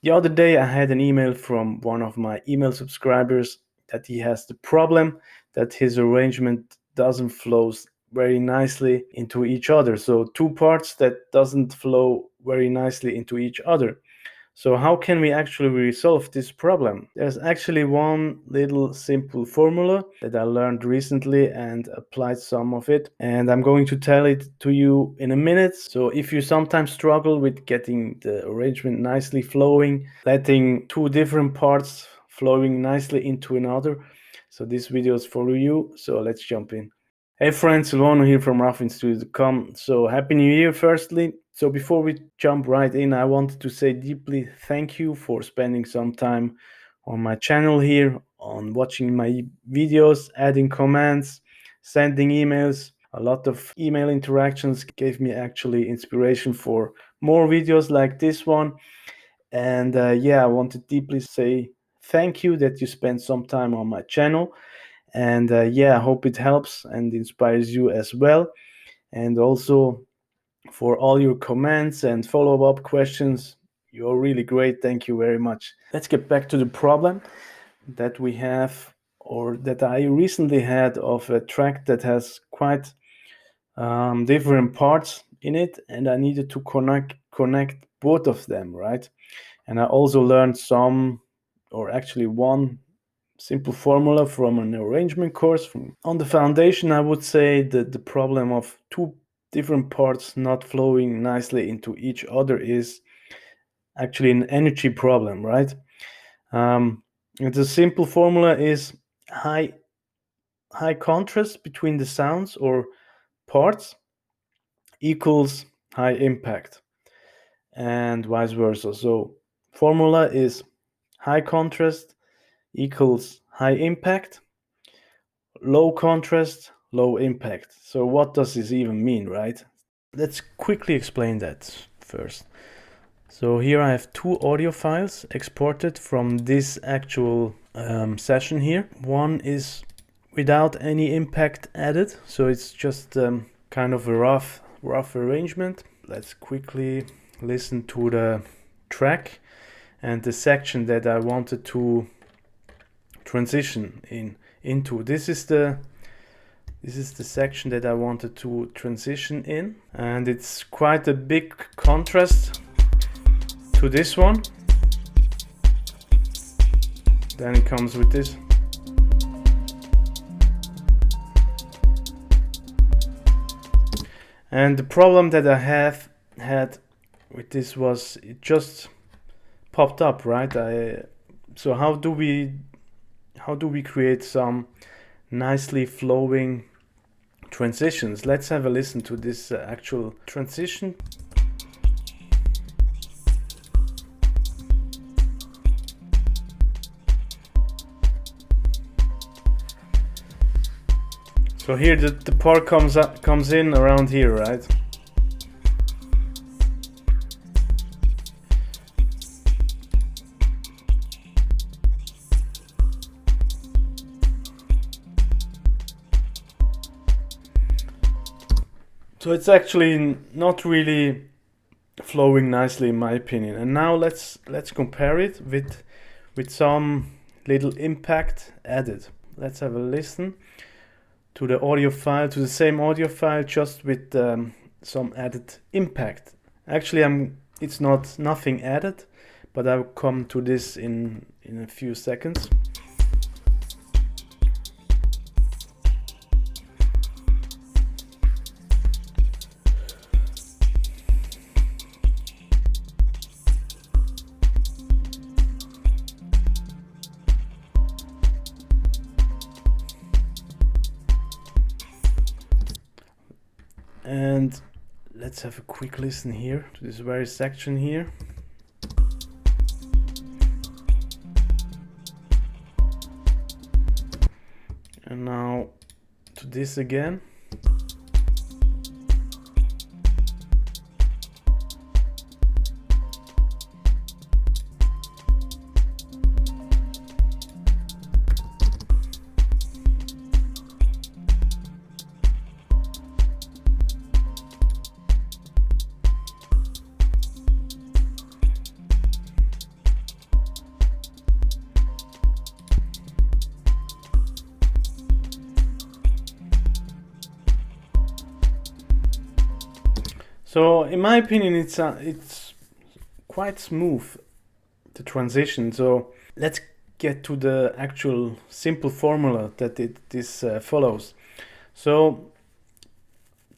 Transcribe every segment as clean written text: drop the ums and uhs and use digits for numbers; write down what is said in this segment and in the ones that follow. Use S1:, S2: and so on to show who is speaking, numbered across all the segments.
S1: The other day I had an email from one of my email subscribers that he has the problem that his arrangement doesn't flow very nicely into each other. So two parts that doesn't flow very nicely into each other. So how can we actually resolve this problem? There's actually one little simple formula that I learned recently and applied some of it, and I'm going to tell it to you in a minute. So if you sometimes struggle with getting the arrangement nicely flowing, letting two different parts flowing nicely into another, so this video is for you. So let's jump in. Hey friends, Silvano here from roughingstudio.com. So happy new year firstly. So before we jump right in, I wanted to say deeply thank you for spending some time on my channel here, on watching my videos, adding comments, sending emails. A lot of email interactions gave me actually inspiration for more videos like this one. And yeah, I want to deeply say thank you that you spent some time on my channel. And yeah, I hope it helps and inspires you as well. And also for all your comments and follow-up questions. You're really great. Thank you very much. Let's get back to the problem that we have, or that I recently had, of a track that has quite different parts in it, and I needed to connect both of them, right? And I also learned some, or actually one simple formula from an arrangement course. On the foundation, I would say that the problem of two different parts not flowing nicely into each other is actually an energy problem, right? And the simple formula is high high contrast between the sounds or parts equals high impact, and vice versa. So formula is high contrast equals high impact, low contrast, low impact. So what does this even mean, right? Let's quickly explain that first. So here I have two audio files exported from this actual session here. One is without any impact added, so it's just kind of a rough arrangement. Let's quickly listen to the track and the section that I wanted to transition into. This is the section that I wanted to transition in, and it's quite a big contrast to this one. Then it comes with this. And the problem that I have had with this was it just popped up, right? So how do we create some nicely flowing transitions? Let's have a listen to this actual transition. So here the part comes in around here, right? So it's actually not really flowing nicely in my opinion. And now let's compare it with some little impact added. Let's have a listen to the audio file, to the same audio file, just with some added impact. Actually, it's nothing added, but I'll come to this in a few seconds. And let's have a quick listen here to this very section here. And now to this again. So in my opinion, it's quite smooth, the transition. So let's get to the actual simple formula that this follows. So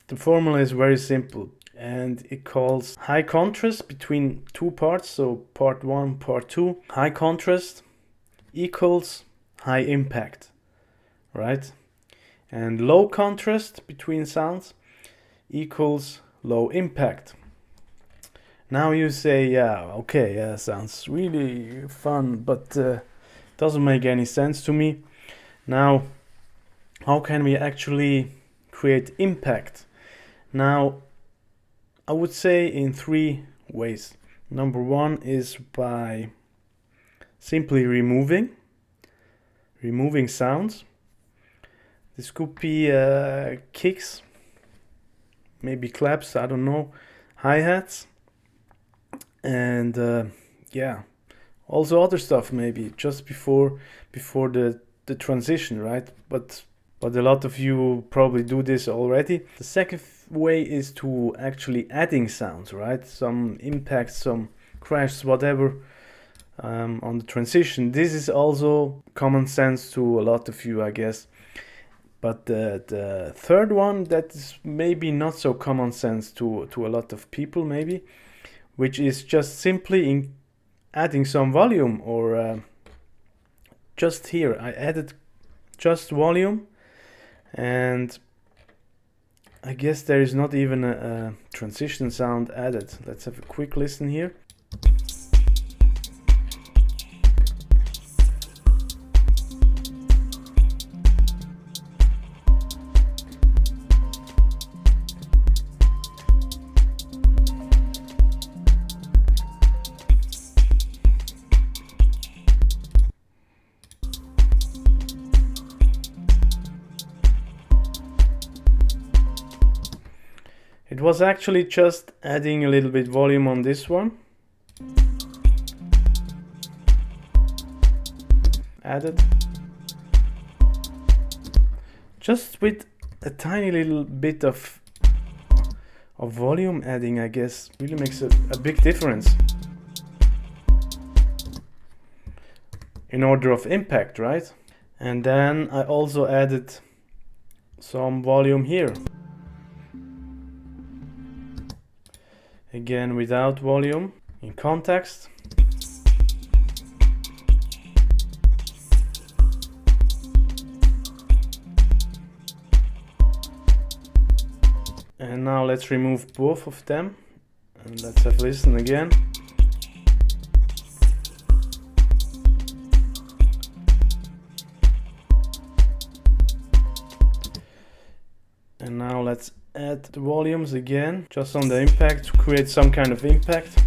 S1: the formula is very simple, and it calls high contrast between two parts, so part 1, part 2. High contrast equals high impact, right? And low contrast between sounds equals low impact. Now you say, yeah, okay, yeah, sounds really fun, but doesn't make any sense to me. Now, how can we actually create impact? Now, I would say in 3 ways. Number 1 is by simply removing sounds. This could be kicks, maybe claps, I don't know, hi-hats, and yeah, also other stuff maybe just before the transition, right? But a lot of you probably do this already. The second way is to actually adding sounds, right? Some impacts, some crashes, whatever, on the transition. This is also common sense to a lot of you, I guess. But the third one, that is maybe not so common sense to a lot of people, maybe, which is just simply adding some volume, or just here I added just volume, and I guess there is not even a transition sound added. Let's have a quick listen here. It was actually just adding a little bit volume on this one. Added. Just with a tiny little bit of volume adding, I guess, really makes a big difference in order of impact, right? And then I also added some volume here. Again, without volume, in context. And now let's remove both of them, and let's have a listen again. And now let's add the volumes again, just on the impact, to create some kind of impact.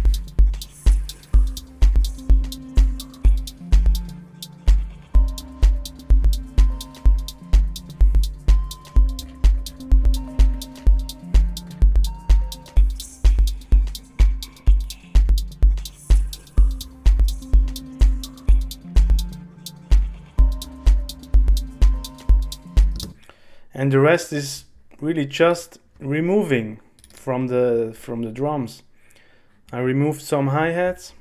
S1: And the rest is really just removing from the drums. I removed some hi-hats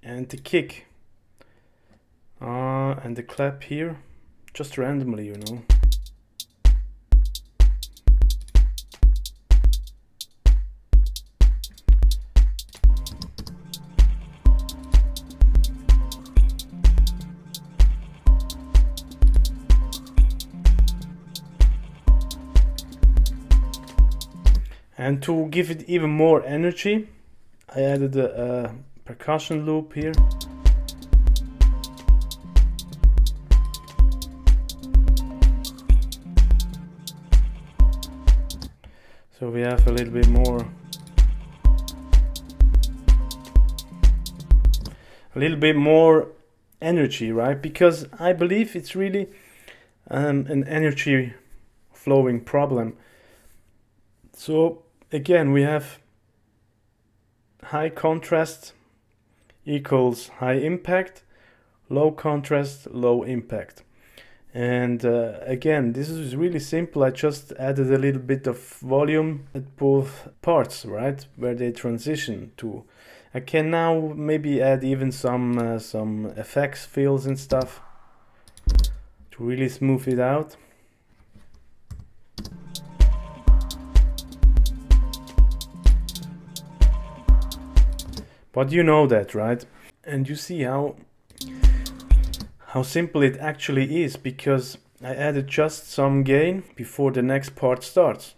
S1: and the kick, and the clap here, just randomly, you know. And to give it even more energy, I added a percussion loop here. So we have a little bit more energy, right? Because I believe it's really an energy flowing problem. So again, we have high contrast equals high impact, low contrast, low impact. And again, this is really simple. I just added a little bit of volume at both parts, right, where they transition to. I can now maybe add even some effects, fills and stuff to really smooth it out. But you know that, right? And you see how simple it actually is, because I added just some gain before the next part starts.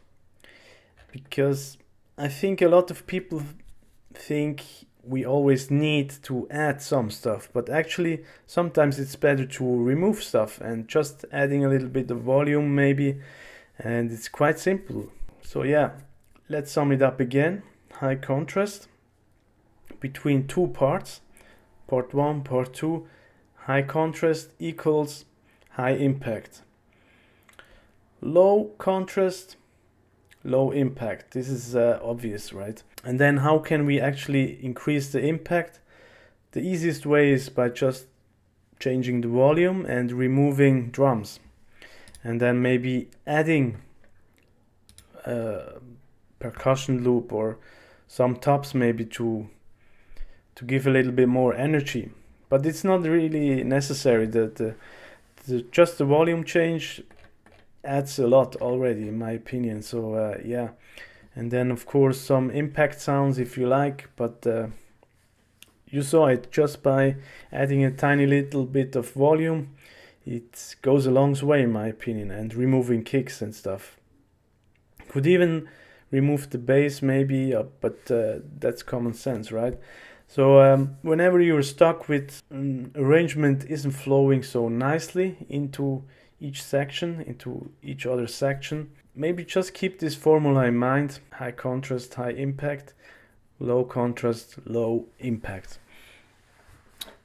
S1: Because I think a lot of people think we always need to add some stuff, but actually sometimes it's better to remove stuff and just adding a little bit of volume maybe, and it's quite simple. So yeah, let's sum it up again. High contrast between two parts, part 1, part 2, high contrast equals high impact. Low contrast, low impact. This is obvious, right? And then how can we actually increase the impact? The easiest way is by just changing the volume and removing drums, and then maybe adding a percussion loop or some tops maybe to give a little bit more energy. But it's not really necessary. Just the volume change adds a lot already, in my opinion. So yeah, and then of course some impact sounds if you like, but you saw it, just by adding a tiny little bit of volume it goes a long way, in my opinion, and removing kicks and stuff. Could even remove the bass maybe, but that's common sense, right? So whenever you're stuck with an arrangement isn't flowing so nicely into each section, into each other section, maybe just keep this formula in mind: high contrast, high impact, low contrast, low impact.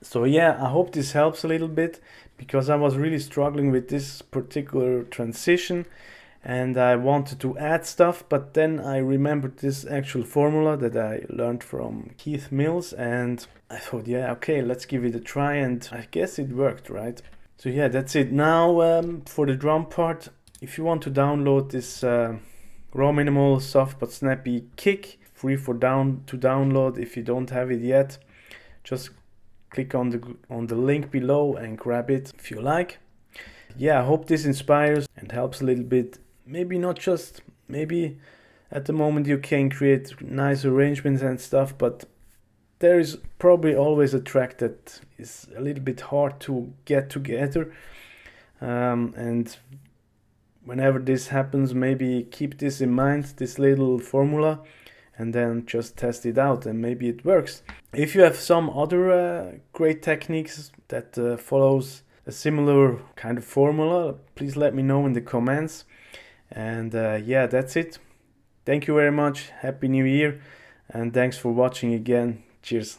S1: So yeah, I hope this helps a little bit, because I was really struggling with this particular transition and I wanted to add stuff, but then I remembered this actual formula that I learned from Keith Mills, and I thought, yeah, okay, let's give it a try, and I guess it worked, right? So yeah, that's it. Now for the drum part, if you want to download this Rominimal soft but snappy kick, free to download. If you don't have it yet, just click on the link below and grab it if you like. Yeah, I hope this inspires and helps a little bit. Maybe not just, maybe at the moment you can create nice arrangements and stuff, but there is probably always a track that is a little bit hard to get together, and whenever this happens, maybe keep this in mind, this little formula, and then just test it out and maybe it works. If you have some other great techniques that follows a similar kind of formula, please let me know in the comments. And yeah, that's it. Thank you very much. Happy New Year, and thanks for watching again. Cheers.